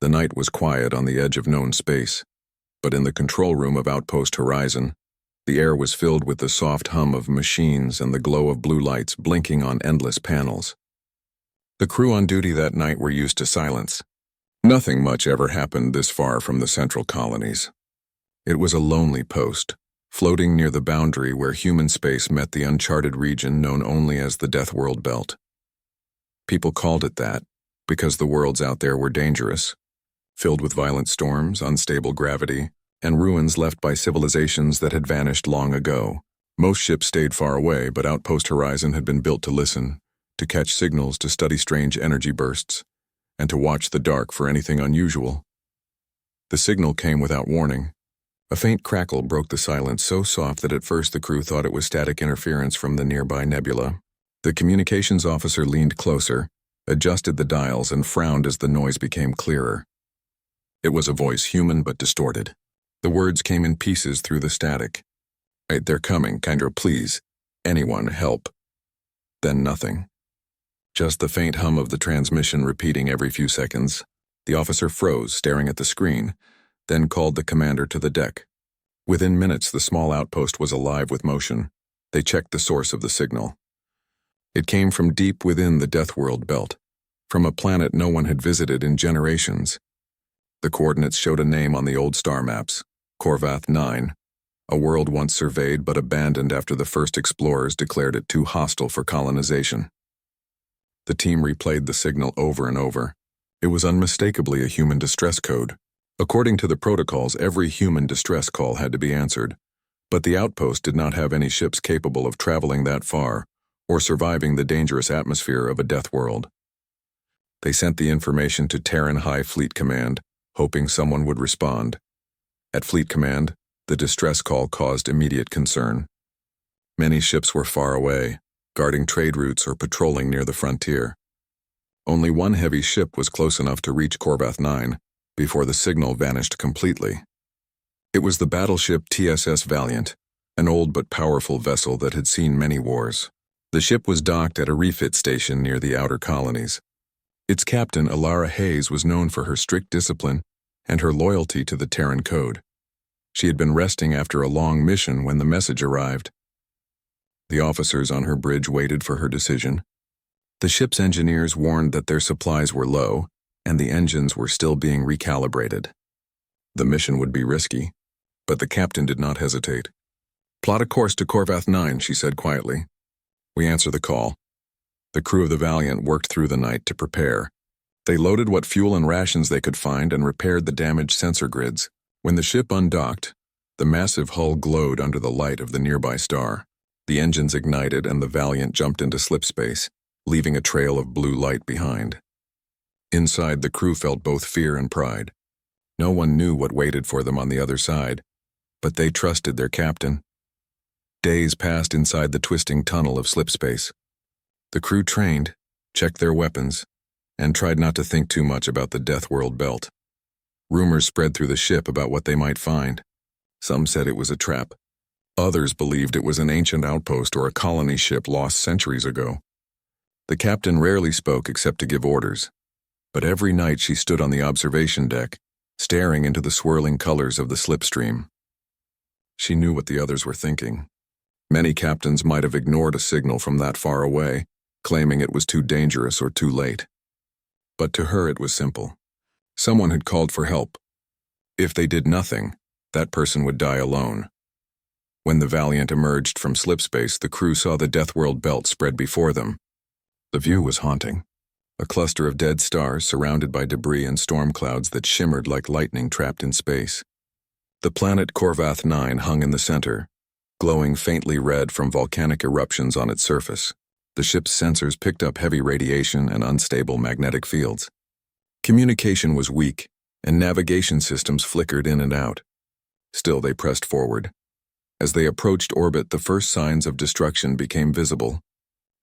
The night was quiet on the edge of known space, but in the control room of Outpost Horizon, the air was filled with the soft hum of machines and the glow of blue lights blinking on endless panels. The crew on duty that night were used to silence. Nothing much ever happened this far from the central colonies. It was a lonely post, floating near the boundary where human space met the uncharted region known only as the Deathworld Belt. People called it that because the worlds out there were dangerous, filled with violent storms, unstable gravity, and ruins left by civilizations that had vanished long ago. Most ships stayed far away, but Outpost Horizon had been built to listen, to catch signals, to study strange energy bursts, and to watch the dark for anything unusual. The signal came without warning. A faint crackle broke the silence, so soft that at first the crew thought it was static interference from the nearby nebula. The communications officer leaned closer, adjusted the dials, and frowned as the noise became clearer. It was a voice, human but distorted. The words came in pieces through the static. "Right, they're coming, kinder, please. Anyone, help." Then nothing. Just the faint hum of the transmission repeating every few seconds. The officer froze, staring at the screen, then called the commander to the deck. Within minutes, the small outpost was alive with motion. They checked the source of the signal. It came from deep within the Deathworld Belt, from a planet no one had visited in generations. The coordinates showed a name on the old star maps, Corvath 9, a world once surveyed but abandoned after the first explorers declared it too hostile for colonization. The team replayed the signal over and over. It was unmistakably a human distress code. According to the protocols, every human distress call had to be answered, but the outpost did not have any ships capable of traveling that far or surviving the dangerous atmosphere of a death world. They sent the information to Terran High Fleet Command, hoping someone would respond. At Fleet Command, the distress call caused immediate concern. Many ships were far away, guarding trade routes or patrolling near the frontier. Only one heavy ship was close enough to reach Corvath 9 before the signal vanished completely. It was the battleship TSS Valiant, an old but powerful vessel that had seen many wars. The ship was docked at a refit station near the outer colonies. Its captain, Alara Hayes, was known for her strict discipline and her loyalty to the Terran Code. She had been resting after a long mission when the message arrived. The officers on her bridge waited for her decision. The ship's engineers warned that their supplies were low and the engines were still being recalibrated. The mission would be risky, but the captain did not hesitate. "Plot a course to Corvath 9, she said quietly. "We answer the call." The crew of the Valiant worked through the night to prepare. They loaded what fuel and rations they could find and repaired the damaged sensor grids. When the ship undocked, the massive hull glowed under the light of the nearby star. The engines ignited and the Valiant jumped into slipspace, leaving a trail of blue light behind. Inside, the crew felt both fear and pride. No one knew what waited for them on the other side, but they trusted their captain. Days passed inside the twisting tunnel of slipspace. The crew trained, checked their weapons, and tried not to think too much about the Deathworld Belt. Rumors spread through the ship about what they might find. Some said it was a trap. Others believed it was an ancient outpost or a colony ship lost centuries ago. The captain rarely spoke except to give orders, but every night she stood on the observation deck, staring into the swirling colors of the slipstream. She knew what the others were thinking. Many captains might have ignored a signal from that far away, claiming it was too dangerous or too late. But to her it was simple. Someone had called for help. If they did nothing, that person would die alone. When the Valiant emerged from slipspace, the crew saw the Deathworld Belt spread before them. The view was haunting. A cluster of dead stars surrounded by debris and storm clouds that shimmered like lightning trapped in space. The planet Corvath 9 hung in the center, glowing faintly red from volcanic eruptions on its surface. The ship's sensors picked up heavy radiation and unstable magnetic fields. Communication was weak, and navigation systems flickered in and out. Still, they pressed forward. As they approached orbit, the first signs of destruction became visible.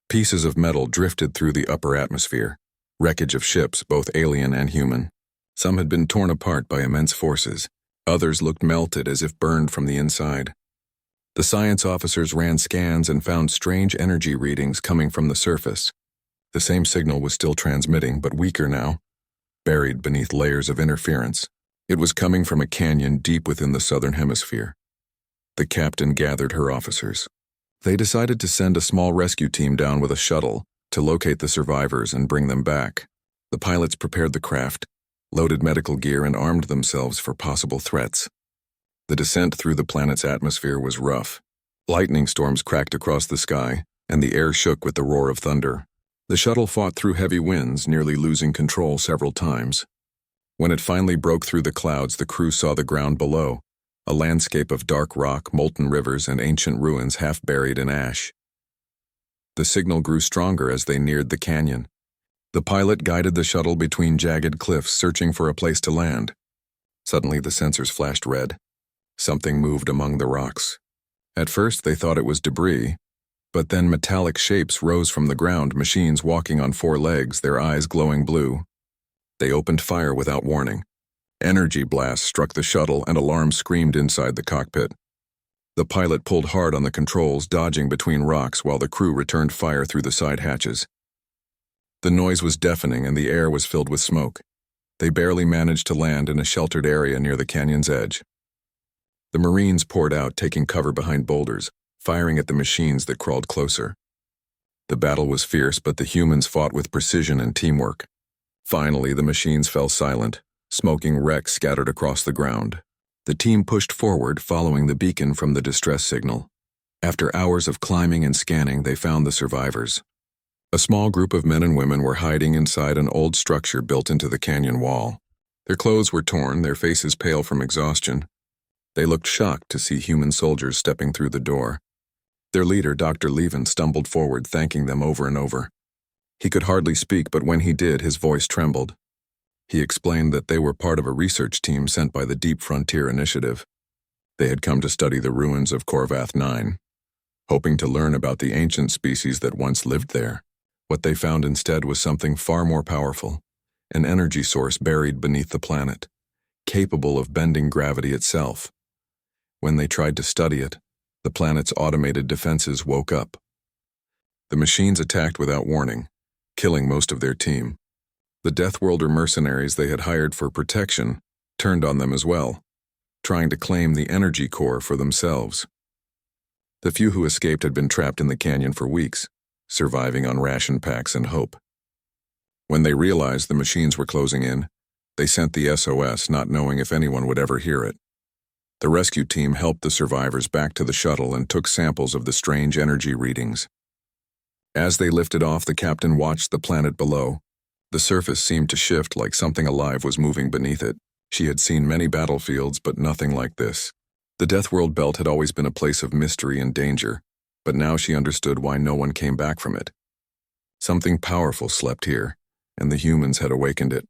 Pieces of metal drifted through the upper atmosphere, wreckage of ships, both alien and human. Some had been torn apart by immense forces. Others looked melted as if burned from the inside. The science officers ran scans and found strange energy readings coming from the surface. The same signal was still transmitting, but weaker now. buried beneath layers of interference. It was coming from a canyon deep within the southern hemisphere. The captain gathered her officers. They decided to send a small rescue team down with a shuttle to locate the survivors and bring them back. The pilots prepared the craft, loaded medical gear, and armed themselves for possible threats. The descent through the planet's atmosphere was rough. Lightning storms cracked across the sky, and the air shook with the roar of thunder. The shuttle fought through heavy winds, nearly losing control several times. When it finally broke through the clouds, the crew saw the ground below, a landscape of dark rock, molten rivers, and ancient ruins half buried in ash. The signal grew stronger as they neared the canyon. The pilot guided the shuttle between jagged cliffs, searching for a place to land. Suddenly, the sensors flashed red. Something moved among the rocks. At first, they thought it was debris, but then metallic shapes rose from the ground, machines walking on four legs, their eyes glowing blue. They opened fire without warning. Energy blasts struck the shuttle, and alarms screamed inside the cockpit. The pilot pulled hard on the controls, dodging between rocks while the crew returned fire through the side hatches. The noise was deafening, and the air was filled with smoke. They barely managed to land in a sheltered area near the canyon's edge. The Marines poured out, taking cover behind boulders, firing at the machines that crawled closer. The battle was fierce, but the humans fought with precision and teamwork. Finally, the machines fell silent, smoking wrecks scattered across the ground. The team pushed forward, following the beacon from the distress signal. After hours of climbing and scanning, they found the survivors. A small group of men and women were hiding inside an old structure built into the canyon wall. Their clothes were torn, their faces pale from exhaustion. They looked shocked to see human soldiers stepping through the door. Their leader, Dr. Levin, stumbled forward, thanking them over and over. He could hardly speak, but when he did, his voice trembled. He explained that they were part of a research team sent by the Deep Frontier Initiative. They had come to study the ruins of Corvath 9, hoping to learn about the ancient species that once lived there. What they found instead was something far more powerful, an energy source buried beneath the planet, capable of bending gravity itself. When they tried to study it, the planet's automated defenses woke up. The machines attacked without warning, killing most of their team. The Deathworlder mercenaries they had hired for protection turned on them as well, trying to claim the energy core for themselves. The few who escaped had been trapped in the canyon for weeks, surviving on ration packs and hope. When they realized the machines were closing in, they sent the SOS, not knowing if anyone would ever hear it. The rescue team helped the survivors back to the shuttle and took samples of the strange energy readings. As they lifted off, the captain watched the planet below. The surface seemed to shift, like something alive was moving beneath it. She had seen many battlefields, but nothing like this. The Deathworld belt had always been a place of mystery and danger, but now she understood why no one came back from it. Something powerful slept here, and the humans had awakened it.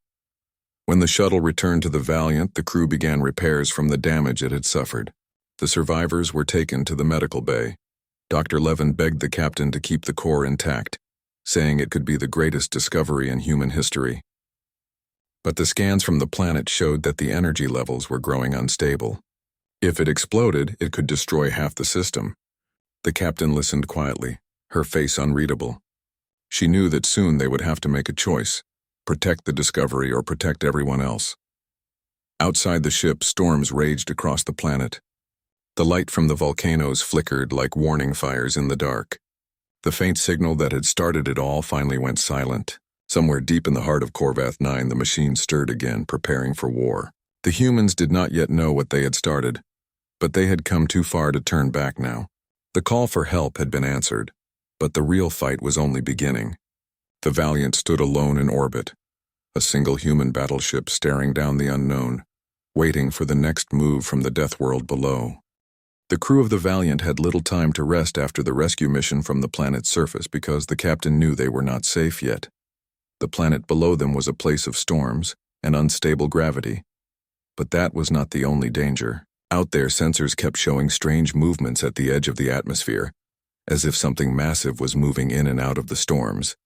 When the shuttle returned to the Valiant, the crew began repairs from the damage it had suffered. The survivors were taken to the medical bay. Dr. Levin begged the captain to keep the core intact, saying it could be the greatest discovery in human history. But the scans from the planet showed that the energy levels were growing unstable. If it exploded, it could destroy half the system. The captain listened quietly, her face unreadable. She knew that soon they would have to make a choice: protect the discovery or protect everyone else. Outside the ship, storms raged across the planet. The light from the volcanoes flickered like warning fires in the dark. The faint signal that had started it all finally went silent. Somewhere deep in the heart of Corvath 9, the machine stirred again, preparing for war. The humans did not yet know what they had started, but they had come too far to turn back now. The call for help had been answered, but the real fight was only beginning. The Valiant stood alone in orbit, a single human battleship staring down the unknown, waiting for the next move from the Deathworld below. The crew of the Valiant had little time to rest after the rescue mission from the planet's surface because the captain knew they were not safe yet. The planet below them was a place of storms and unstable gravity. But that was not the only danger. Out there, sensors kept showing strange movements at the edge of the atmosphere, as if something massive was moving in and out of the storms.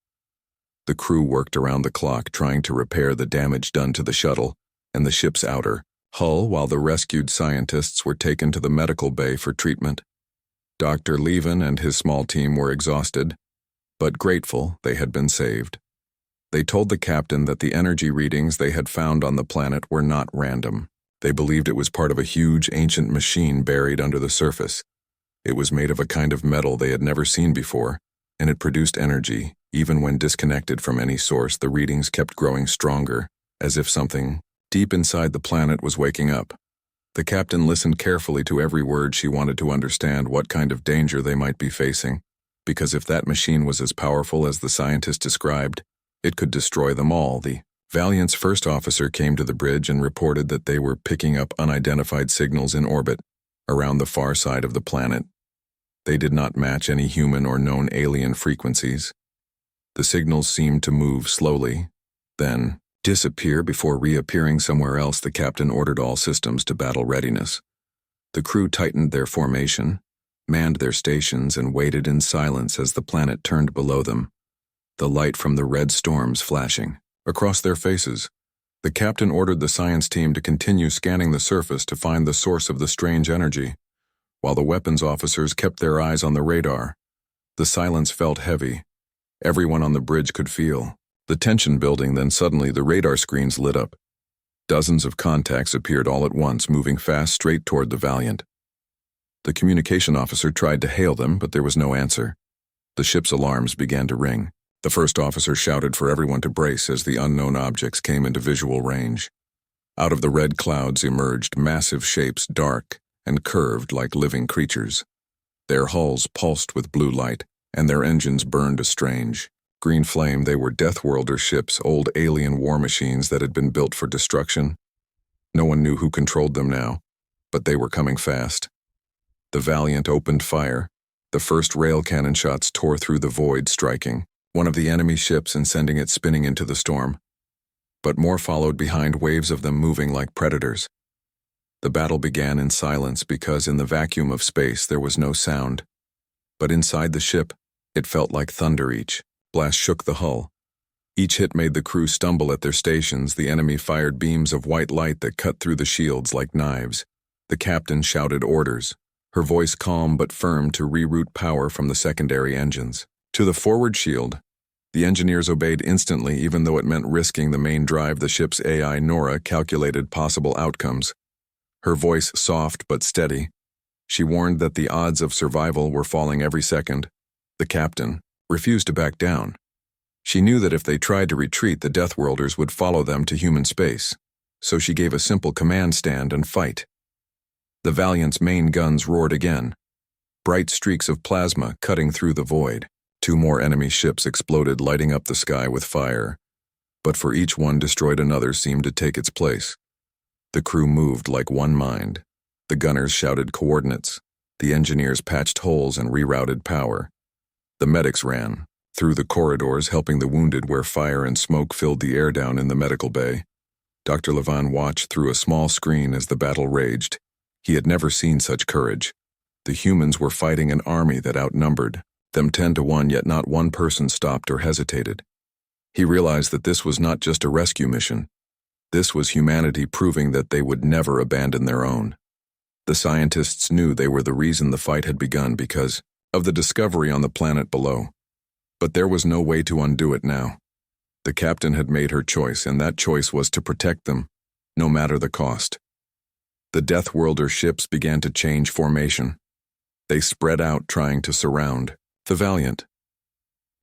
The crew worked around the clock trying to repair the damage done to the shuttle and the ship's outer hull while the rescued scientists were taken to the medical bay for treatment. Dr. Levin and his small team were exhausted, but grateful they had been saved. They told the captain that the energy readings they had found on the planet were not random. They believed it was part of a huge ancient machine buried under the surface. It was made of a kind of metal they had never seen before, and it produced energy. Even when disconnected from any source, the readings kept growing stronger, as if something deep inside the planet was waking up. The captain listened carefully to every word. She wanted to understand what kind of danger they might be facing, because if that machine was as powerful as the scientist described, it could destroy them all. The Valiant's first officer came to the bridge and reported that they were picking up unidentified signals in orbit around the far side of the planet. They did not match any human or known alien frequencies. The signals seemed to move slowly, then disappear before reappearing somewhere else. The captain ordered all systems to battle readiness. The crew tightened their formation, manned their stations, and waited in silence as the planet turned below them, the light from the red storms flashing across their faces. The captain ordered the science team to continue scanning the surface to find the source of the strange energy, while the weapons officers kept their eyes on the radar. The silence felt heavy. Everyone on the bridge could feel the tension building. Then suddenly the radar screens lit up. Dozens of contacts appeared all at once, moving fast straight toward the Valiant. The communication officer tried to hail them, but there was no answer. The ship's alarms began to ring. The first officer shouted for everyone to brace as the unknown objects came into visual range. Out of the red clouds emerged massive shapes, dark and curved like living creatures. Their hulls pulsed with blue light, and their engines burned a strange green flame. They were Deathworlders ships, old alien war machines that had been built for destruction. No one knew who controlled them now, but they were coming fast. The Valiant opened fire. The first rail cannon shots tore through the void, striking one of the enemy ships and sending it spinning into the storm. But more followed behind, waves of them moving like predators. The battle began in silence because in the vacuum of space there was no sound. But inside the ship, it felt like thunder. Each blast shook the hull. Each hit made the crew stumble at their stations. The enemy fired beams of white light that cut through the shields like knives. The captain shouted orders, her voice calm but firm, to reroute power from the secondary engines to the forward shield. The engineers obeyed instantly, even though it meant risking the main drive. The ship's AI, Nora, calculated possible outcomes. Her voice soft but steady. She warned that the odds of survival were falling every second. The captain refused to back down. She knew that if they tried to retreat, the Deathworlders would follow them to human space, so she gave a simple command: stand and fight. The Valiant's main guns roared again, bright streaks of plasma cutting through the void. 2 more enemy ships exploded, lighting up the sky with fire. But for each one destroyed, another seemed to take its place. The crew moved like one mind. The gunners shouted coordinates. The engineers patched holes and rerouted power. The medics ran through the corridors, helping the wounded where fire and smoke filled the air. Down in the medical bay, Dr. Levin watched through a small screen as the battle raged. He had never seen such courage. The humans were fighting an army that outnumbered them 10 to 1, yet not one person stopped or hesitated. He realized that this was not just a rescue mission. This was humanity proving that they would never abandon their own. The scientists knew they were the reason the fight had begun, because of the discovery on the planet below. But there was no way to undo it now. The captain had made her choice, and that choice was to protect them, no matter the cost. The Deathworlder ships began to change formation. They spread out, trying to surround the Valiant.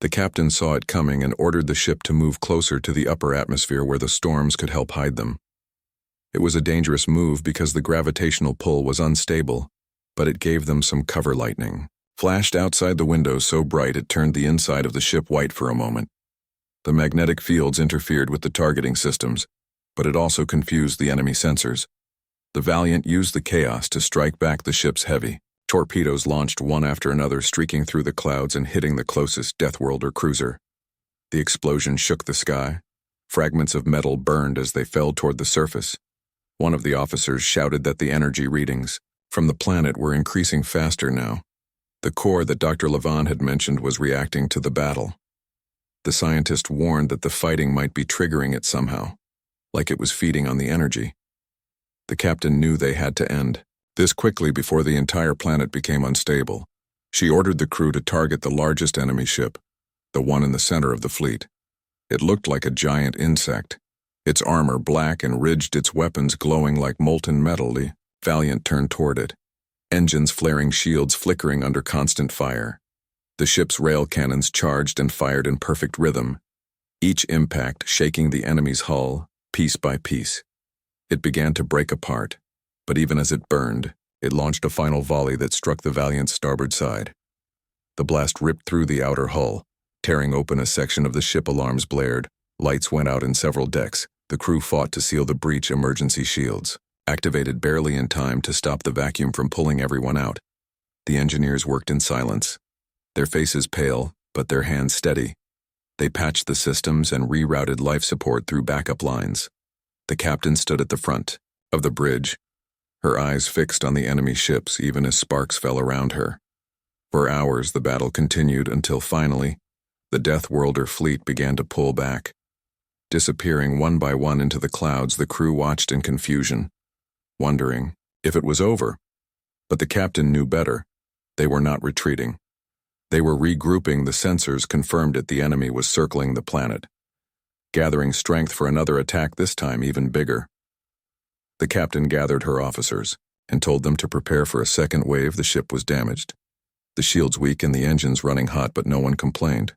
The captain saw it coming and ordered the ship to move closer to the upper atmosphere where the storms could help hide them. It was a dangerous move because the gravitational pull was unstable, but it gave them some cover. Lightning flashed outside the window so bright it turned the inside of the ship white for a moment. The magnetic fields interfered with the targeting systems, but it also confused the enemy sensors. The Valiant used the chaos to strike back. The ship's heavy torpedoes launched one after another, streaking through the clouds and hitting the closest Deathworlder cruiser. The explosion shook the sky. Fragments of metal burned as they fell toward the surface. One of the officers shouted that the energy readings from the planet were increasing faster now. The core that Dr. Levin had mentioned was reacting to the battle. The scientist warned that the fighting might be triggering it somehow, like it was feeding on the energy. The captain knew they had to end this quickly before the entire planet became unstable. She ordered the crew to target the largest enemy ship, the one in the center of the fleet. It looked like a giant insect. Its armor black and ridged, its weapons glowing like molten metal. The Valiant turned toward it, engines flaring, shields flickering under constant fire. The ship's rail cannons charged and fired in perfect rhythm, each impact shaking the enemy's hull, piece by piece. It began to break apart, but even as it burned, it launched a final volley that struck the Valiant's starboard side. The blast ripped through the outer hull, tearing open a section of the ship. Alarms blared, lights went out in several decks. The crew fought to seal the breach. Emergency shields, activated barely in time to stop the vacuum from pulling everyone out. The engineers worked in silence, their faces pale, but their hands steady. They patched the systems and rerouted life support through backup lines. The captain stood at the front of the bridge, her eyes fixed on the enemy ships even as sparks fell around her. For hours the battle continued until finally, the Deathworlder fleet began to pull back. Disappearing one by one into the clouds, the crew watched in confusion, wondering if it was over. But the captain knew better. They were not retreating. They were regrouping. The sensors confirmed it. The enemy was circling the planet, gathering strength for another attack, this time even bigger. The captain gathered her officers and told them to prepare for a second wave. The ship was damaged, the shields weak and the engines running hot, but no one complained.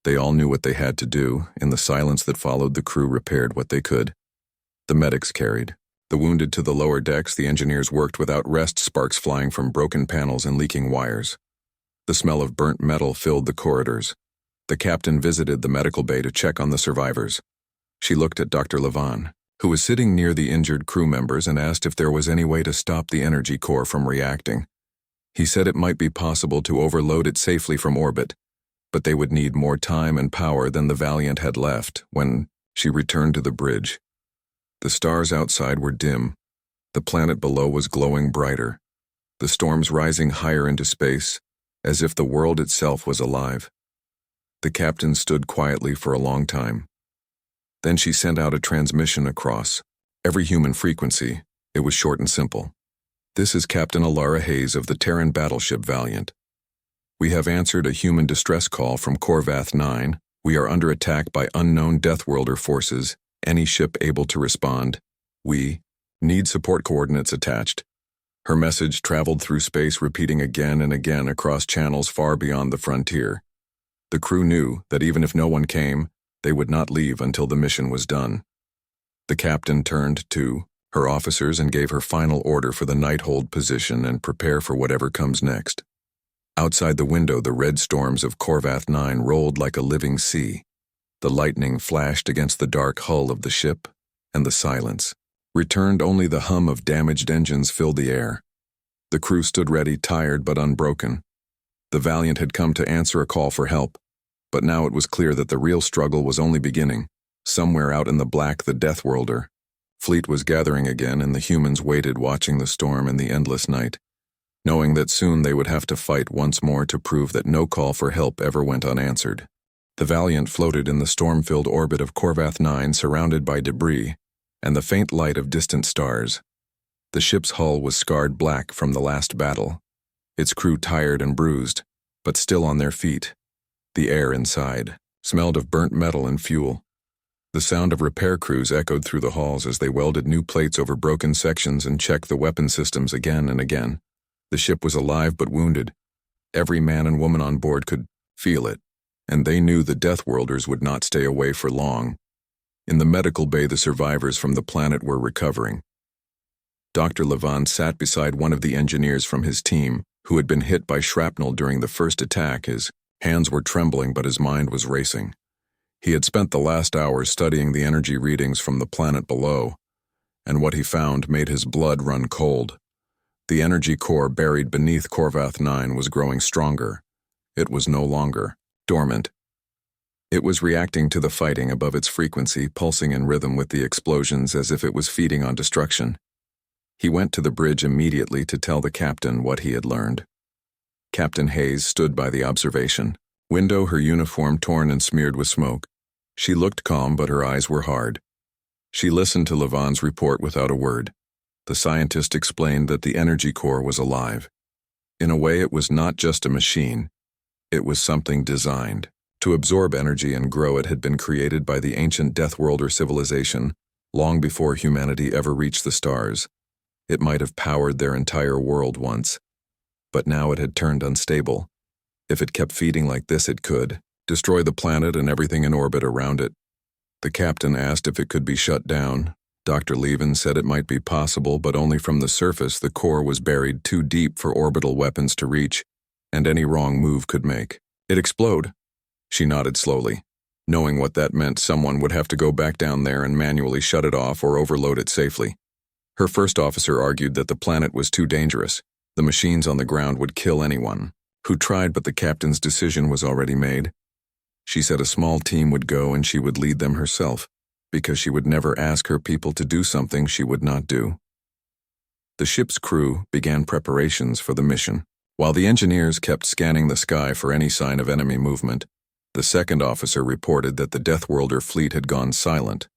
They all knew what they had to do. In the silence that followed, the crew repaired what they could. The medics carried the wounded to the lower decks. The engineers worked without rest, sparks flying from broken panels and leaking wires. The smell of burnt metal filled the corridors. The captain visited the medical bay to check on the survivors. She looked at Dr. Levon, who was sitting near the injured crew members, and asked if there was any way to stop the energy core from reacting. He said it might be possible to overload it safely from orbit, but they would need more time and power than the Valiant had left. When she returned to the bridge, the stars outside were dim. The planet below was glowing brighter, the storms rising higher into space, as if the world itself was alive. The captain stood quietly for a long time. Then she sent out a transmission across every human frequency. It was short and simple. "This is Captain Alara Hayes of the Terran battleship Valiant. We have answered a human distress call from Corvath 9. We are under attack by unknown Deathworlder forces. Any ship able to respond. We need support. Coordinates attached." Her message traveled through space, repeating again and again across channels far beyond the frontier. The crew knew that even if no one came, they would not leave until the mission was done. The captain turned to her officers and gave her final order for the night: hold position and prepare for whatever comes next. Outside the window, the red storms of Corvath 9 rolled like a living sea. The lightning flashed against the dark hull of the ship, and the silence returned. Only the hum of damaged engines filled the air. The crew stood ready, tired but unbroken. The Valiant had come to answer a call for help, but now it was clear that the real struggle was only beginning. Somewhere out in the black, the Deathworlder fleet was gathering again, and the humans waited, watching the storm and the endless night, knowing that soon they would have to fight once more to prove that no call for help ever went unanswered. The Valiant floated in the storm-filled orbit of Corvath 9, surrounded by debris and the faint light of distant stars. The ship's hull was scarred black from the last battle, its crew tired and bruised, but still on their feet. The air inside smelled of burnt metal and fuel. The sound of repair crews echoed through the halls as they welded new plates over broken sections and checked the weapon systems again and again. The ship was alive but wounded. Every man and woman on board could feel it, and they knew the Deathworlders would not stay away for long. In the medical bay, the survivors from the planet were recovering. Dr. Levon sat beside one of the engineers from his team, who had been hit by shrapnel during the first attack. His hands were trembling, but his mind was racing. He had spent the last hours studying the energy readings from the planet below, and what he found made his blood run cold. The energy core buried beneath Corvath 9 was growing stronger. It was no longer dormant. It was reacting to the fighting above its frequency, pulsing in rhythm with the explosions as if it was feeding on destruction. He went to the bridge immediately to tell the captain what he had learned. Captain Hayes stood by the observation window, her uniform torn and smeared with smoke. She looked calm, but her eyes were hard. She listened to Levon's report without a word. The scientist explained that the energy core was alive. In a way, it was not just a machine. It was something designed To absorb energy and grow it had been created by the ancient Deathworlder civilization, long before humanity ever reached the stars. It might have powered their entire world once, but now it had turned unstable. If it kept feeding like this, it could destroy the planet and everything in orbit around it. The captain asked if it could be shut down. Dr. Levin said it might be possible, but only from the surface. The core was buried too deep for orbital weapons to reach, and any wrong move could make it explode. She nodded slowly, knowing what that meant. Someone would have to go back down there and manually shut it off or overload it safely. Her first officer argued that the planet was too dangerous. The machines on the ground would kill anyone who tried, but the captain's decision was already made. She said a small team would go and she would lead them herself, because she would never ask her people to do something she would not do. The ship's crew began preparations for the mission. While the engineers kept scanning the sky for any sign of enemy movement, the second officer reported that the Deathworlder fleet had gone silent,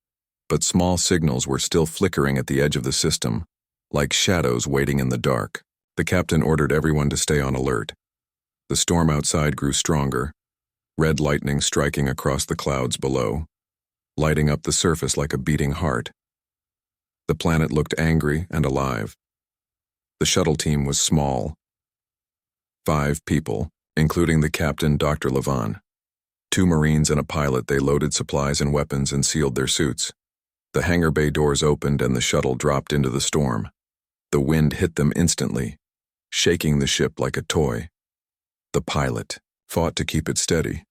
but small signals were still flickering at the edge of the system, like shadows waiting in the dark. The captain ordered everyone to stay on alert. The storm outside grew stronger, red lightning striking across the clouds below, lighting up the surface like a beating heart. The planet looked angry and alive. The shuttle team was small. 5 people, including the captain, Dr. Levin. 2 Marines and a pilot. They loaded supplies and weapons and sealed their suits. The hangar bay doors opened and the shuttle dropped into the storm. The wind hit them instantly, shaking the ship like a toy. The pilot fought to keep it steady.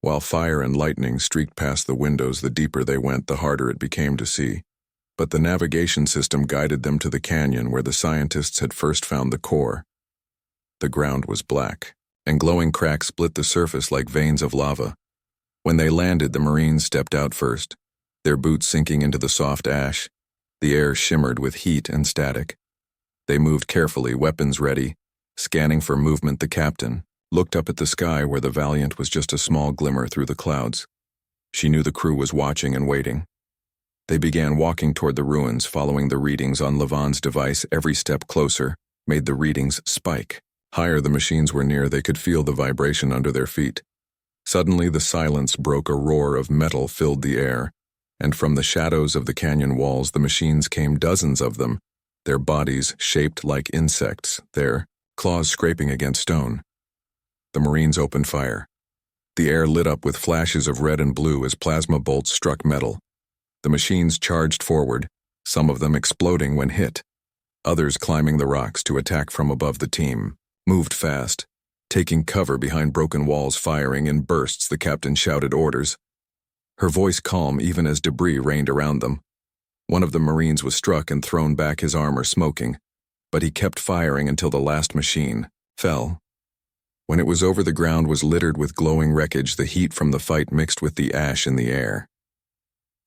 While fire and lightning streaked past the windows, the deeper they went, the harder it became to see. But the navigation system guided them to the canyon where the scientists had first found the core. The ground was black, and glowing cracks split the surface like veins of lava. When they landed, the Marines stepped out first, their boots sinking into the soft ash. The air shimmered with heat and static. They moved carefully, weapons ready, scanning for movement. The captain looked up at the sky where the Valiant was just a small glimmer through the clouds. She knew the crew was watching and waiting. They began walking toward the ruins, following the readings on Levin's device. Every step closer made the readings spike. Higher the machines were near, they could feel the vibration under their feet. Suddenly the silence broke. A roar of metal filled the air, and from the shadows of the canyon walls the machines came, dozens of them, their bodies shaped like insects, their claws scraping against stone. The Marines opened fire. The air lit up with flashes of red and blue as plasma bolts struck metal. The machines charged forward, some of them exploding when hit. Others, climbing the rocks to attack from above. The team moved fast, taking cover behind broken walls, firing in bursts. The captain shouted orders, her voice calm even as debris rained around them. One of the Marines was struck and thrown back, his armor smoking, but he kept firing until the last machine fell. When it was over, the ground was littered with glowing wreckage. The heat from the fight mixed with the ash in the air.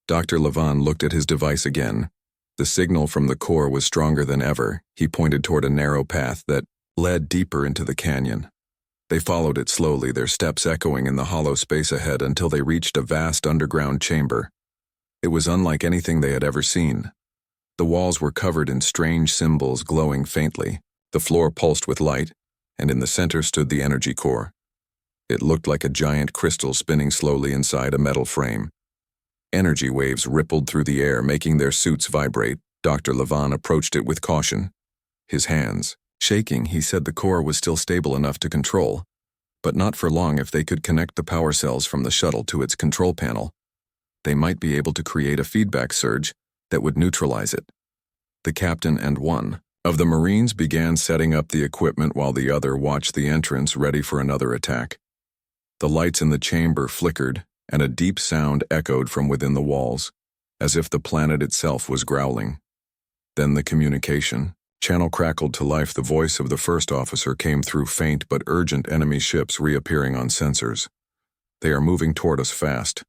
Dr. Levin looked at his device again. The signal from the core was stronger than ever. He pointed toward a narrow path that led deeper into the canyon. They followed it slowly, their steps echoing in the hollow space ahead until they reached a vast underground chamber. It was unlike anything they had ever seen. The walls were covered in strange symbols glowing faintly. The floor pulsed with light, and in the center stood the energy core. It looked like a giant crystal spinning slowly inside a metal frame. Energy waves rippled through the air, making their suits vibrate. Dr. Levin approached it with caution. His hands shaking, he said the core was still stable enough to control, but not for long. If they could connect the power cells from the shuttle to its control panel, they might be able to create a feedback surge that would neutralize it. The captain and one of the Marines began setting up the equipment while the other watched the entrance, ready for another attack. The lights in the chamber flickered, and a deep sound echoed from within the walls, as if the planet itself was growling. Then the communication channel crackled to life. The voice of the first officer came through, faint but urgent. Enemy ships reappearing on sensors. They are moving toward us fast.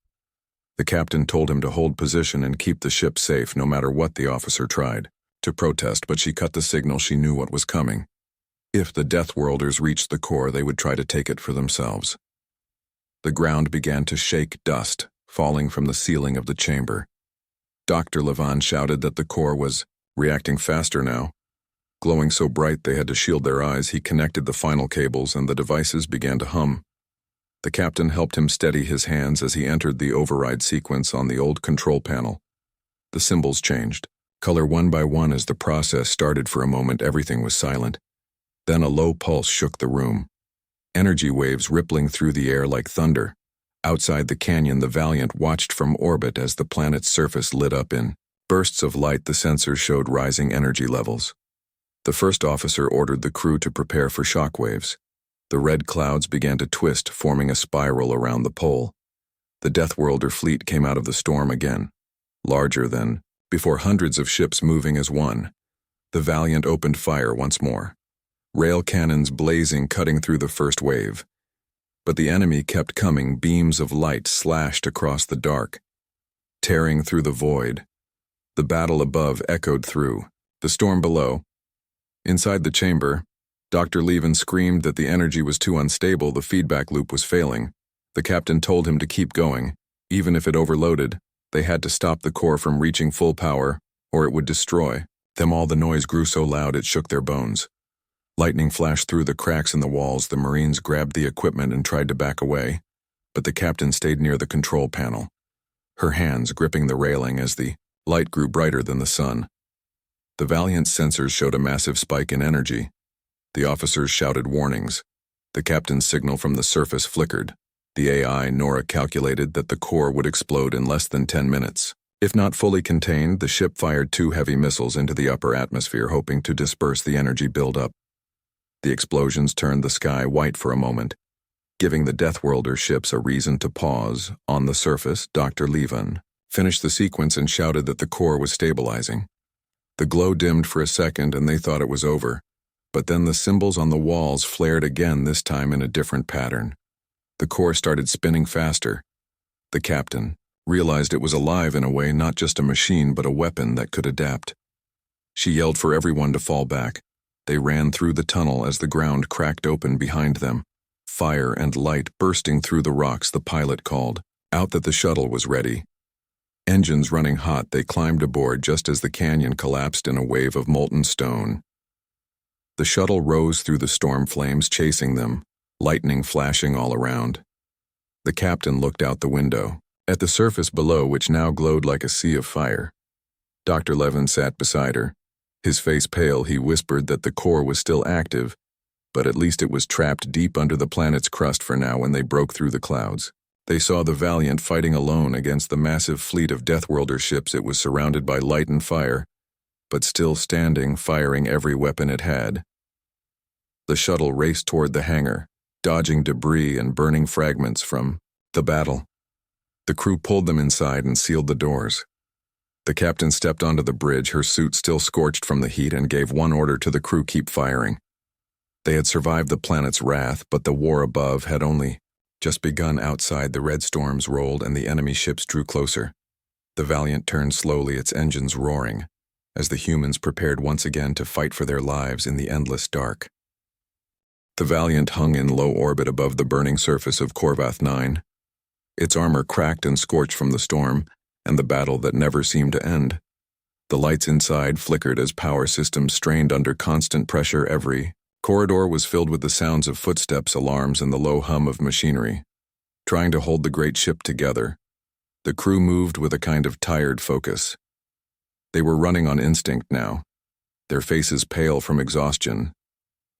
The captain told him to hold position and keep the ship safe no matter what. The officer tried to protest, but she cut the signal. She knew what was coming. If the Deathworlders reached the core, they would try to take it for themselves. The ground began to shake, dust falling from the ceiling of the chamber. Dr. Levin shouted that the core was reacting faster now, glowing so bright they had to shield their eyes. He connected the final cables and the devices began to hum. The captain helped him steady his hands as he entered the override sequence on the old control panel. The symbols changed, color one by one as the process started. For a moment, everything was silent. Then a low pulse shook the room. Energy waves rippling through the air like thunder. Outside the canyon, the Valiant watched from orbit as the planet's surface lit up in bursts of light. The sensors showed rising energy levels. The first officer ordered the crew to prepare for shock waves. The red clouds began to twist, forming a spiral around the pole. The Deathworlder fleet came out of the storm again, larger than before, hundreds of ships moving as one. The Valiant opened fire once more, rail cannons blazing, cutting through the first wave. But the enemy kept coming. Beams of light slashed across the dark, tearing through the void. The battle above echoed through the storm below. Inside the chamber, Dr. Levin screamed that the energy was too unstable. The feedback loop was failing. The captain told him to keep going. Even if it overloaded, they had to stop the core from reaching full power, or it would destroy them all. The noise grew so loud it shook their bones. Lightning flashed through the cracks in the walls. The Marines grabbed the equipment and tried to back away, but the captain stayed near the control panel, her hands gripping the railing as the light grew brighter than the sun. The Valiant's sensors showed a massive spike in energy. The officers shouted warnings. The captain's signal from the surface flickered. The AI Nora calculated that the core would explode in less than 10 minutes. If not fully contained, the ship fired 2 heavy missiles into the upper atmosphere, hoping to disperse the energy buildup. The explosions turned the sky white for a moment, giving the Deathworlder ships a reason to pause. On the surface, Dr. Levin finished the sequence and shouted that the core was stabilizing. The glow dimmed for a second and they thought it was over. But then the symbols on the walls flared again, this time in a different pattern. The core started spinning faster. The captain realized it was alive in a way, not just a machine but a weapon that could adapt. She yelled for everyone to fall back. They ran through the tunnel as the ground cracked open behind them. Fire and light bursting through the rocks. The pilot called out that the shuttle was ready. Engines running hot, they climbed aboard just as the canyon collapsed in a wave of molten stone. The shuttle rose through the storm flames, chasing them, lightning flashing all around. The captain looked out the window, at the surface below, which now glowed like a sea of fire. Dr. Levin sat beside her. His face pale, he whispered that the core was still active, but at least it was trapped deep under the planet's crust for now. When they broke through the clouds, they saw the Valiant fighting alone against the massive fleet of Deathworlder ships. It was surrounded by light and fire, but still standing, firing every weapon it had. The shuttle raced toward the hangar, dodging debris and burning fragments from the battle. The crew pulled them inside and sealed the doors. The captain stepped onto the bridge, her suit still scorched from the heat, and gave one order to the crew: keep firing. They had survived the planet's wrath, but the war above had only just begun. Outside, the red storms rolled and the enemy ships drew closer. The Valiant turned slowly, its engines roaring, as the humans prepared once again to fight for their lives in the endless dark. The Valiant hung in low orbit above the burning surface of Corvath 9. Its armor cracked and scorched from the storm and the battle that never seemed to end. The lights inside flickered as power systems strained under constant pressure. Every corridor was filled with the sounds of footsteps, alarms, and the low hum of machinery, trying to hold the great ship together. The crew moved with a kind of tired focus. They were running on instinct now, their faces pale from exhaustion,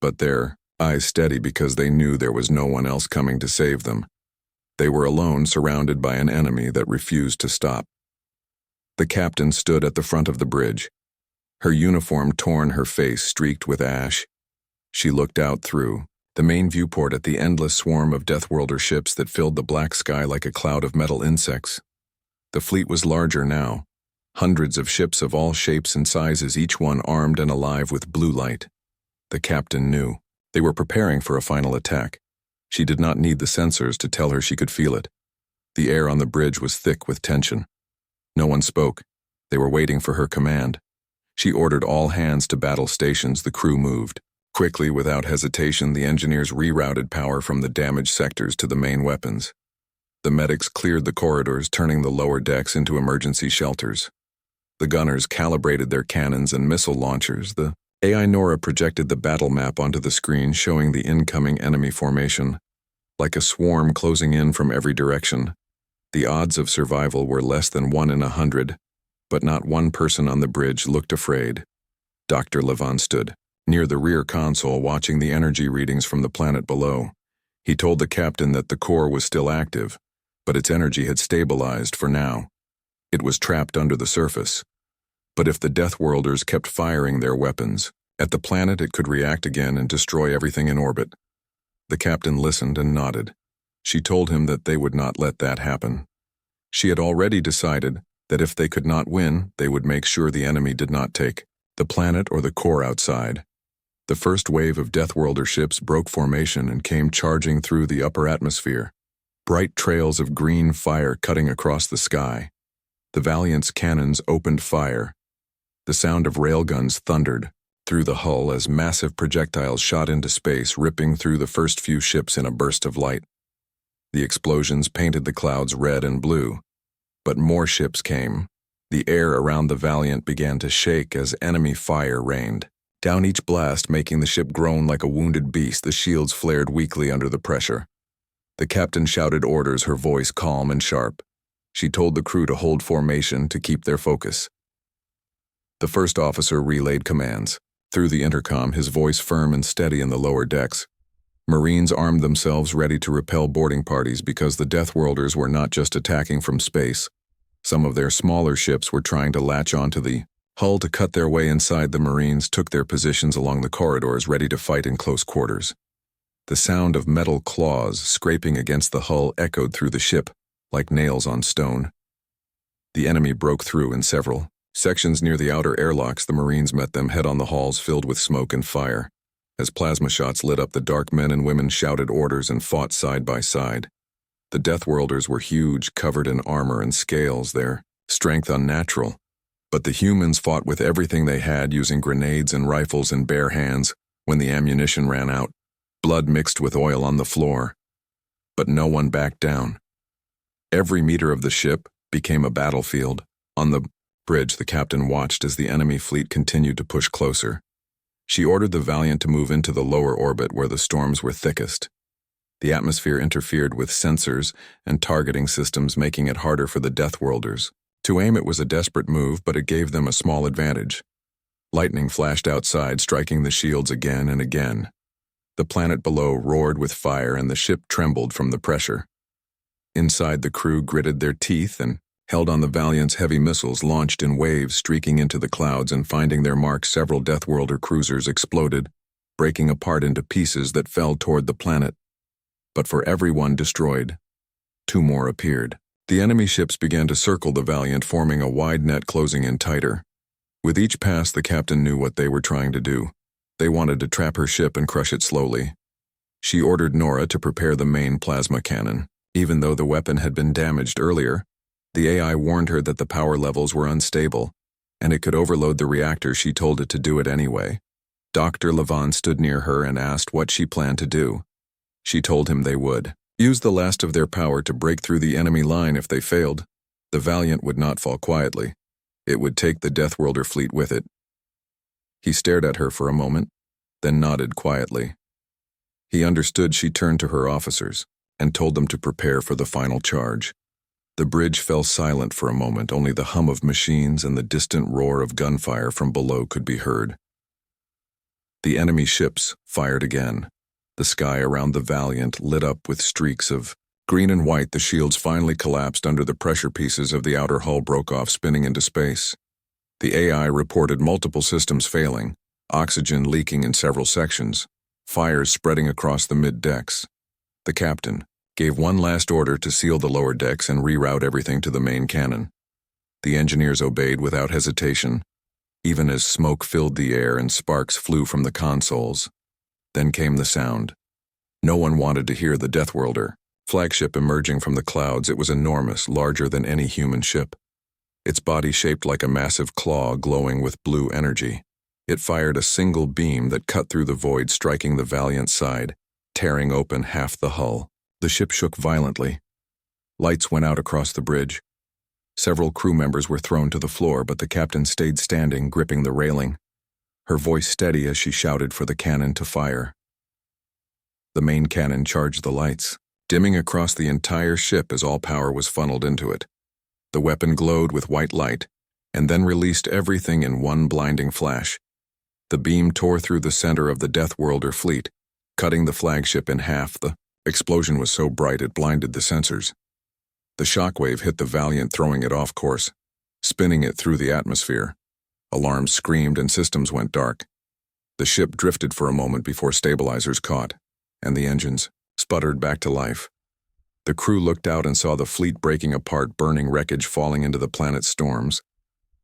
but their eyes steady because they knew there was no one else coming to save them. They were alone, surrounded by an enemy that refused to stop. The captain stood at the front of the bridge, her uniform torn, her face streaked with ash. She looked out through the main viewport at the endless swarm of Deathworlder ships that filled the black sky like a cloud of metal insects. The fleet was larger now, hundreds of ships of all shapes and sizes, each one armed and alive with blue light. The captain knew they were preparing for a final attack. She did not need the sensors to tell her; she could feel it. The air on the bridge was thick with tension. No one spoke. They were waiting for her command. She ordered all hands to battle stations. The crew moved. Quickly, without hesitation, the engineers rerouted power from the damaged sectors to the main weapons. The medics cleared the corridors, turning the lower decks into emergency shelters. The gunners calibrated their cannons and missile launchers. The AI Nora projected the battle map onto the screen, showing the incoming enemy formation. like a swarm closing in from every direction. The odds of survival were less than 1 in 100, but not one person on the bridge looked afraid. Dr. Levant stood near the rear console watching the energy readings from the planet below. He told the captain that the core was still active, but its energy had stabilized for now. It was trapped under the surface. But if the Deathworlders kept firing their weapons at the planet, it could react again and destroy everything in orbit. The captain listened and nodded. She told him that they would not let that happen. She had already decided that if they could not win, they would make sure the enemy did not take the planet or the core outside. The first wave of Deathworlder ships broke formation and came charging through the upper atmosphere, bright trails of green fire cutting across the sky. The Valiant's cannons opened fire. The sound of railguns thundered through the hull as massive projectiles shot into space, ripping through the first few ships in a burst of light. The explosions painted the clouds red and blue, but more ships came. The air around the Valiant began to shake as enemy fire rained down each blast, making the ship groan like a wounded beast. The shields flared weakly under the pressure. The captain shouted orders, her voice calm and sharp. She told the crew to hold formation to keep their focus. The first officer relayed commands. Through the intercom, his voice firm and steady in the lower decks. Marines armed themselves, ready to repel boarding parties because the Deathworlders were not just attacking from space. Some of their smaller ships were trying to latch onto the hull to cut their way inside. The Marines took their positions along the corridors, ready to fight in close quarters. The sound of metal claws scraping against the hull echoed through the ship, like nails on stone. The enemy broke through in several sections near the outer airlocks. The Marines met them head on, the halls filled with smoke and fire. As plasma shots lit up, the dark men and women shouted orders and fought side by side. The Deathworlders were huge, covered in armor and scales, their strength unnatural. But the humans fought with everything they had, using grenades and rifles in bare hands. When the ammunition ran out, blood mixed with oil on the floor. But no one backed down. Every meter of the ship became a battlefield. On the bridge, the captain watched as the enemy fleet continued to push closer. She ordered the Valiant to move into the lower orbit where the storms were thickest. The atmosphere interfered with sensors and targeting systems, making it harder for the Deathworlders. To aim, it was a desperate move, but it gave them a small advantage. Lightning flashed outside, striking the shields again and again. The planet below roared with fire, and the ship trembled from the pressure. Inside, the crew gritted their teeth and held on the Valiant's heavy missiles, launched in waves, streaking into the clouds and finding their mark. Several Deathworlder cruisers exploded, breaking apart into pieces that fell toward the planet. But for every one destroyed, 2 more appeared. The enemy ships began to circle the Valiant, forming a wide net closing in tighter. With each pass, the captain knew what they were trying to do. They wanted to trap her ship and crush it slowly. She ordered Nora to prepare the main plasma cannon. Even though the weapon had been damaged earlier, the AI warned her that the power levels were unstable, and it could overload the reactor. She told it to do it anyway. Dr. Levant stood near her and asked what she planned to do. She told him they would use the last of their power to break through the enemy line. If they failed, the Valiant would not fall quietly. It would take the Deathworlder fleet with it. He stared at her for a moment, then nodded quietly. He understood. She turned to her officers and told them to prepare for the final charge. The bridge fell silent for a moment. Only the hum of machines and the distant roar of gunfire from below could be heard. The enemy ships fired again. The sky around the Valiant lit up with streaks of green and white. The shields finally collapsed under the pressure. Pieces of the outer hull broke off, spinning into space. The AI reported multiple systems failing, oxygen leaking in several sections, fires spreading across the mid-decks. The captain gave one last order to seal the lower decks and reroute everything to the main cannon. The engineers obeyed without hesitation, even as smoke filled the air and sparks flew from the consoles. Then came the sound. No one wanted to hear the Deathworlder flagship emerging from the clouds. It was enormous, larger than any human ship. Its body shaped like a massive claw, glowing with blue energy. It fired a single beam that cut through the void, striking the Valiant's side, tearing open half the hull. The ship shook violently. Lights went out across the bridge. Several crew members were thrown to the floor, but the captain stayed standing, gripping the railing, her voice steady as she shouted for the cannon to fire. The main cannon charged the lights. dimming across the entire ship as all power was funneled into it. The weapon glowed with white light, and then released everything in one blinding flash. The beam tore through the center of the Deathworlder fleet, cutting the flagship in half. The explosion was so bright it blinded the sensors. The shockwave hit the Valiant, throwing it off course, spinning it through the atmosphere. Alarms screamed and systems went dark. The ship drifted for a moment before stabilizers caught, and the engines sputtered back to life. The crew looked out and saw the fleet breaking apart, burning wreckage falling into the planet's storms.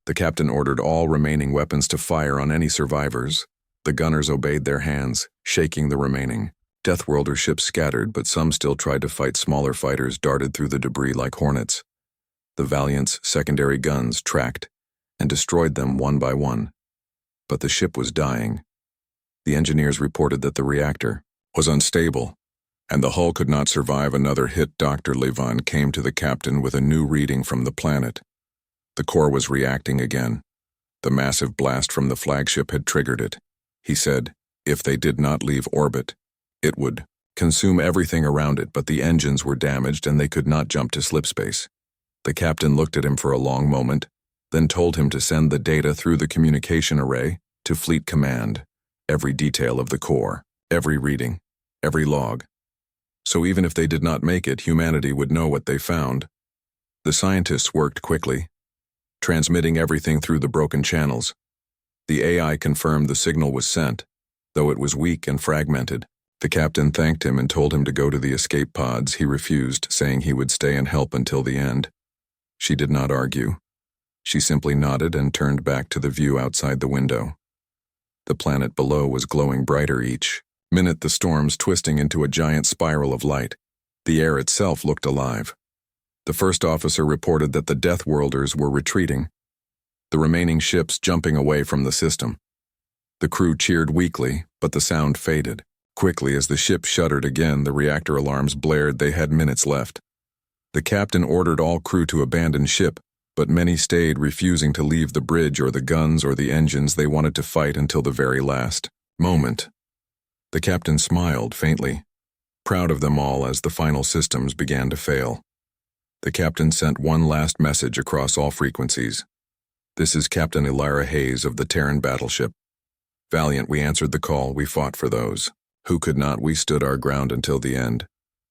The captain ordered all remaining weapons to fire on any survivors. The gunners obeyed their hands, shaking the remaining Deathworlder ships scattered, but some still tried to fight. Smaller fighters darted through the debris like hornets. The Valiant's secondary guns tracked and destroyed them one by one. But the ship was dying. The engineers reported that the reactor was unstable, and the hull could not survive another hit. Dr. Levon came to the captain with a new reading from the planet. The core was reacting again. The massive blast from the flagship had triggered it. He said, if they did not leave orbit, it would consume everything around it, but the engines were damaged and they could not jump to slipspace. The captain looked at him for a long moment, then told him to send the data through the communication array to Fleet Command, every detail of the core, every reading, every log. So even if they did not make it, humanity would know what they found. The scientists worked quickly, transmitting everything through the broken channels. The AI confirmed the signal was sent, though it was weak and fragmented. The captain thanked him and told him to go to the escape pods. He refused, saying he would stay and help until the end. She did not argue. She simply nodded and turned back to the view outside the window. The planet below was glowing brighter each minute, the storms twisting into a giant spiral of light. The air itself looked alive. The first officer reported that the Deathworlders were retreating, the remaining ships jumping away from the system. The crew cheered weakly, but the sound faded. Quickly, as the ship shuddered again, the reactor alarms blared. They had minutes left. The captain ordered all crew to abandon ship, but many stayed, refusing to leave the bridge or the guns or the engines. They wanted to fight until the very last moment. The captain smiled faintly, proud of them all as the final systems began to fail. The captain sent one last message across all frequencies. This is Captain Elira Hayes of the Terran Battleship. Valiant, we answered the call. We fought for those who could not. We stood our ground until the end.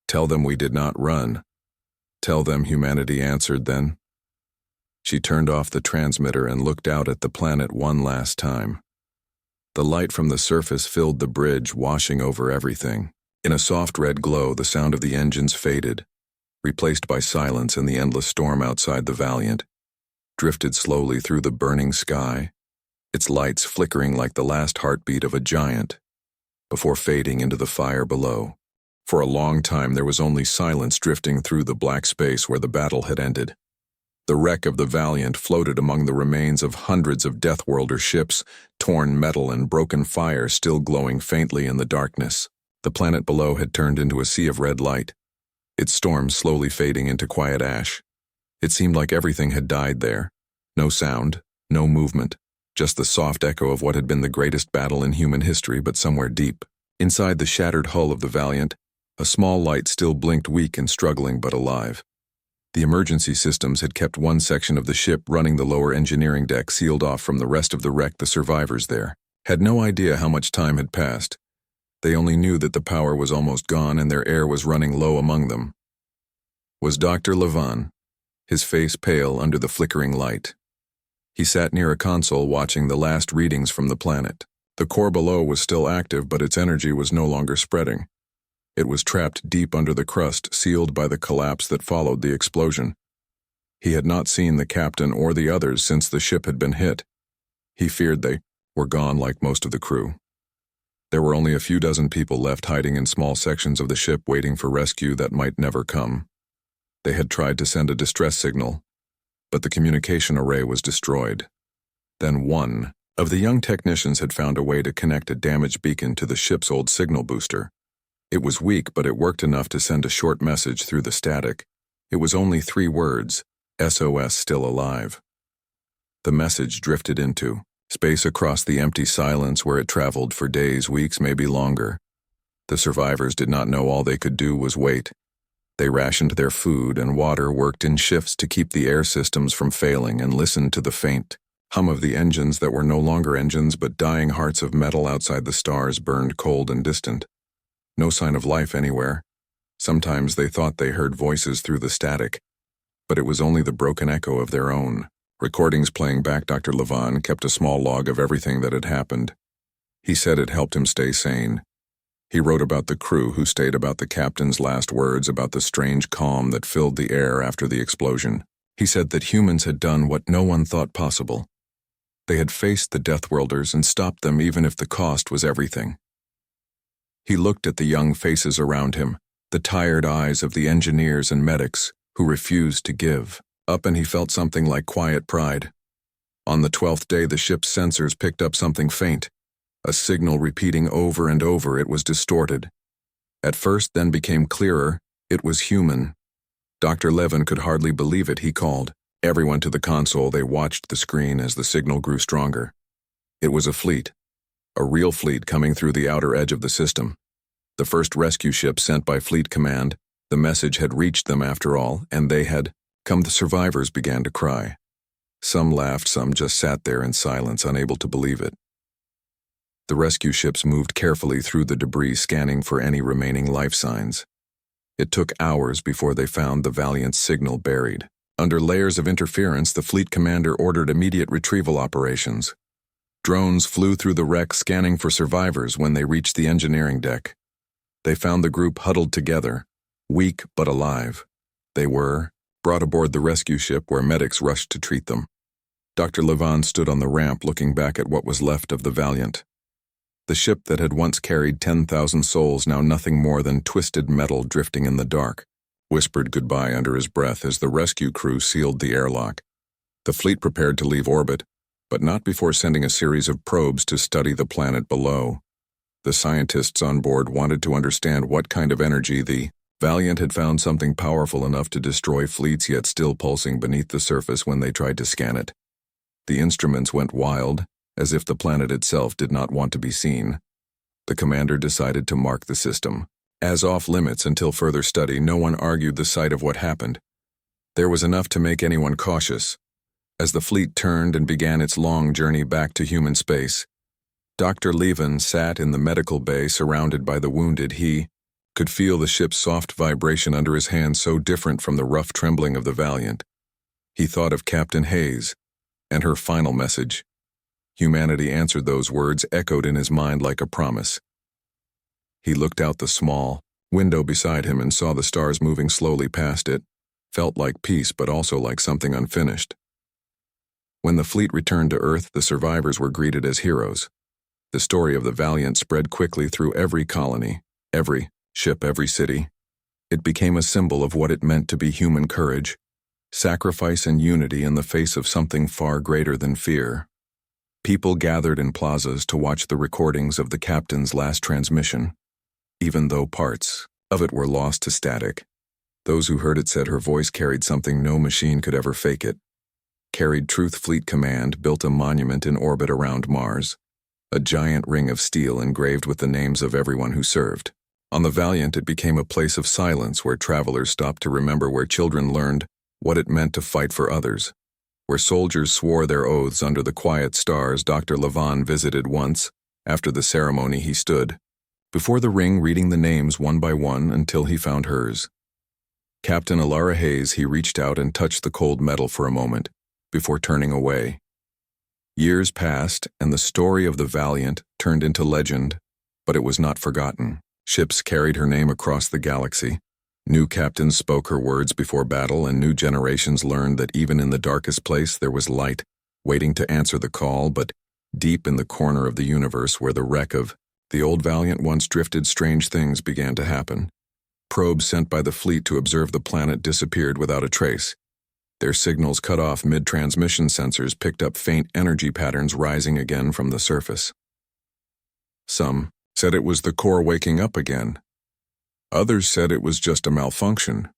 Tell them we did not run. Tell them humanity answered then. She turned off the transmitter and looked out at the planet one last time. The light from the surface filled the bridge, washing over everything. In a soft red glow, the sound of the engines faded, replaced by silence, and the endless storm outside the Valiant drifted slowly through the burning sky, its lights flickering like the last heartbeat of a giant, before fading into the fire below. For a long time there was only silence drifting through the black space where the battle had ended. The wreck of the Valiant floated among the remains of hundreds of Deathworlder ships, torn metal and broken fire still glowing faintly in the darkness. The planet below had turned into a sea of red light, its storms slowly fading into quiet ash. It seemed like everything had died there. No sound, no movement, just the soft echo of what had been the greatest battle in human history. But somewhere deep, inside the shattered hull of the Valiant, a small light still blinked, weak and struggling but alive. The emergency systems had kept one section of the ship running. The lower engineering deck, sealed off from the rest of the wreck. The survivors there had no idea how much time had passed. They only knew that the power was almost gone and their air was running low. Among them was Dr. Levon, his face pale under the flickering light. He sat near a console watching the last readings from the planet. The core below was still active, but its energy was no longer spreading. It was trapped deep under the crust, sealed by the collapse that followed the explosion. He had not seen the captain or the others since the ship had been hit. He feared they were gone like most of the crew. There were only a few dozen people left, hiding in small sections of the ship, waiting for rescue that might never come. They had tried to send a distress signal, but the communication array was destroyed. Then one of the young technicians had found a way to connect a damaged beacon to the ship's old signal booster. It was weak, but it worked enough to send a short message through the static. It was only 3 words: SOS, still alive. The message drifted into space across the empty silence, where it traveled for days, weeks, maybe longer. The survivors did not know. All they could do was wait. They rationed their food and water, worked in shifts to keep the air systems from failing, and listened to the faint hum of the engines that were no longer engines but dying hearts of metal outside the stars burned cold and distant. No sign of life anywhere. Sometimes they thought they heard voices through the static, but it was only the broken echo of their own. Recordings playing back. Dr. Levin kept a small log of everything that had happened. He said it helped him stay sane. He wrote about the crew who stayed, about the captain's last words, about the strange calm that filled the air after the explosion. He said that humans had done what no one thought possible. They had faced the Deathworlders and stopped them even if the cost was everything. He looked at the young faces around him, the tired eyes of the engineers and medics who refused to give up, and he felt something like quiet pride. On the 12th day, the ship's sensors picked up something faint, a signal repeating over and over. It was distorted. At first, then became clearer. It was human. Dr. Levin could hardly believe it. He called everyone to the console. They watched the screen as the signal grew stronger. It was a fleet, a real fleet coming through the outer edge of the system. The first rescue ship sent by Fleet Command. The message had reached them after all, and they had come. The survivors began to cry. Some laughed, some just sat there in silence, unable to believe it. The rescue ships moved carefully through the debris, scanning for any remaining life signs. It took hours before they found the Valiant's signal buried. Under layers of interference, the fleet commander ordered immediate retrieval operations. Drones flew through the wreck, scanning for survivors. When they reached the engineering deck, they found the group huddled together, weak but alive. They were brought aboard the rescue ship, where medics rushed to treat them. Dr. Levin stood on the ramp, looking back at what was left of the Valiant. The ship that had once carried 10,000 souls, now nothing more than twisted metal drifting in the dark, whispered goodbye under his breath as the rescue crew sealed the airlock. The fleet prepared to leave orbit, but not before sending a series of probes to study the planet below. The scientists on board wanted to understand what kind of energy the Valiant had found, something powerful enough to destroy fleets, yet still pulsing beneath the surface when they tried to scan it. The instruments went wild, as if the planet itself did not want to be seen. The commander decided to mark the system as off-limits until further study. No one argued the sight of what happened. There was enough to make anyone cautious. As the fleet turned and began its long journey back to human space, Dr. Levin sat in the medical bay surrounded by the wounded. He could feel the ship's soft vibration under his hand, so different from the rough trembling of the Valiant. He thought of Captain Hayes and her final message. Humanity answered those words, echoed in his mind like a promise. He looked out the small window beside him and saw the stars moving slowly past it. Felt like peace, but also like something unfinished. When the fleet returned to Earth, the survivors were greeted as heroes. The story of the Valiant spread quickly through every colony, every ship, every city. It became a symbol of what it meant to be human: courage, sacrifice, and unity in the face of something far greater than fear. People gathered in plazas to watch the recordings of the captain's last transmission, even though parts of it were lost to static. Those who heard it said her voice carried something no machine could ever fake. It carried truth. Fleet Command built a monument in orbit around Mars, a giant ring of steel engraved with the names of everyone who served. On the Valiant, it became a place of silence where travelers stopped to remember, where children learned what it meant to fight for others, where soldiers swore their oaths under the quiet stars. Dr. Levin visited once. After the ceremony, he stood before the ring, reading the names one by one until he found hers. Captain Alara Hayes. He reached out and touched the cold metal for a moment before turning away. Years passed, and the story of the Valiant turned into legend, but it was not forgotten. Ships carried her name across the galaxy. New captains spoke her words before battle, and new generations learned that even in the darkest place there was light waiting to answer the call. But deep in the corner of the universe where the wreck of the old Valiant once drifted, strange things began to happen. Probes sent by the fleet to observe the planet disappeared without a trace. Their signals cut off mid-transmission. Sensors picked up faint energy patterns rising again from the surface. Some said it was the core waking up again. Others said it was just a malfunction.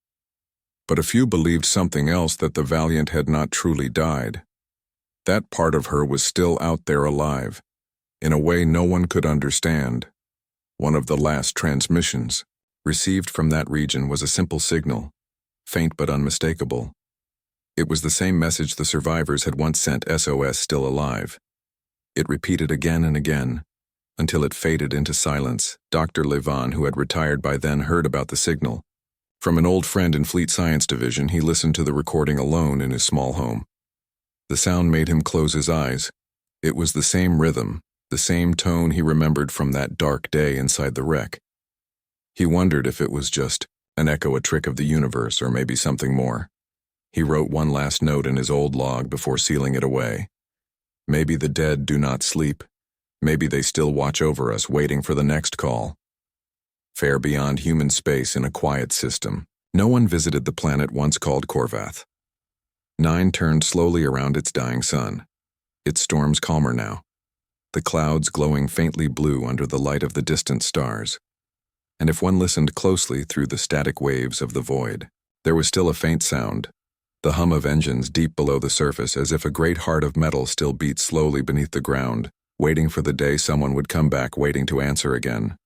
But a few believed something else, that the Valiant had not truly died. That part of her was still out there alive, in a way no one could understand. One of the last transmissions Received from that region was a simple signal, faint but unmistakable. It was the same message the survivors had once sent SOS still alive. It repeated again and again, until it faded into silence. Dr. Levan, who had retired by then, heard about the signal. From an old friend in Fleet Science Division, he listened to the recording alone in his small home. The sound made him close his eyes. It was the same rhythm, the same tone he remembered from that dark day inside the wreck. He wondered if it was just an echo, a trick of the universe, or maybe something more. He wrote one last note in his old log before sealing it away. Maybe the dead do not sleep. Maybe they still watch over us, waiting for the next call. Far beyond human space in a quiet system, no one visited the planet once called Korvath. 9 turned slowly around its dying sun. Its storms calmer now, the clouds glowing faintly blue under the light of the distant stars. And if one listened closely through the static waves of the void, there was still a faint sound, the hum of engines deep below the surface, as if a great heart of metal still beat slowly beneath the ground, waiting for the day someone would come back, waiting to answer again.